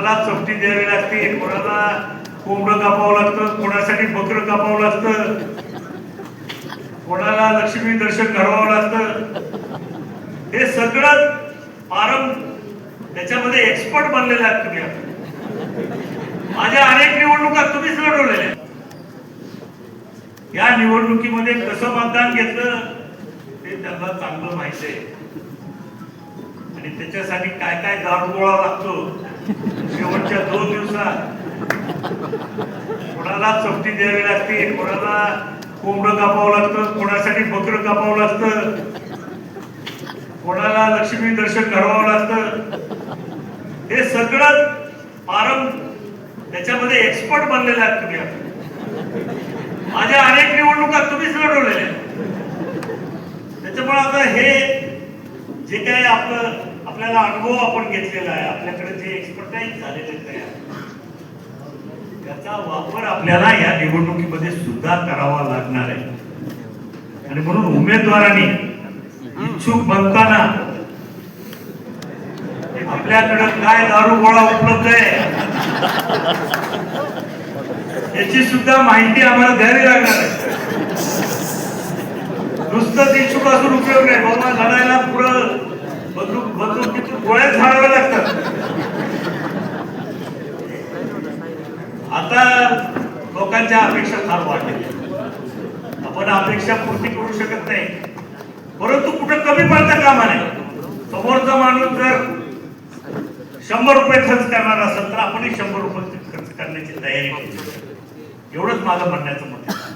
कोणाला चपटी द्यावी लागते, कोणाला कोंबडं कापावं लागतं, कोणासाठी बकरं कापावं लागतं, कोणाला लक्ष्मी दर्शन घडवावं लागतं. हे सगळं त्याच्यामध्ये एक्सपर्ट बनलेले आहात तुम्ही. माझ्या अनेक निवडणुका तुम्हीच लढवलेल्या. या निवडणुकीमध्ये कसं मतदान घेतलं ते त्यांना चांगलं माहिती आहे आणि त्याच्यासाठी काय काय दारुगोळा लागतो. शेवटच्या 2 दिवसात कोणाला चपटी द्यावी लागते, कोणाला कोंबडं कापावं लागतं, कोणासाठी बकरं कापावं लागतं, कोणाला लक्ष्मी दर्शन घडवावं लागतं. हे सगळं त्याच्यामध्ये एक्सपर्ट बनलेले आहात तुम्ही. माझ्या अनेक निवडणुका तुम्हीच लढवलेल्या. त्याच्यामुळे आता हे जे काही आपल्याला अनुभव आपण घेतलेला आहे, आपल्याकडे जे एक्सपर्टाईज झालेले तयार, त्याचा वापर आपल्याला या निवडणुकीमध्ये सुद्धा करावा लागणार आहे. आणि म्हणून उमेदवारांनी इच्छुक बनताना आपल्याकडे काय दारुगोळा उपलब्ध आहे याची सुद्धा माहिती आम्हाला द्यावी लागणार आहे. नुसतंच इच्छुक असून उपयोग नाही बाबा. लढायला पुढं बंदूक गोळ्या झाडाव्या लागतात. आता लोकांच्या अपेक्षा फार वाढल्या. आपण अपेक्षा पूर्ती करू शकत नाही, परंतु कुठं कमी पडता कामा नये. समोरचा माणूस जर 100 रुपये खर्च करणार असेल तर आपणही 100 रुपये खर्च करण्याची तयारी करू. एवढंच माझं म्हणण्याचं मत आहे.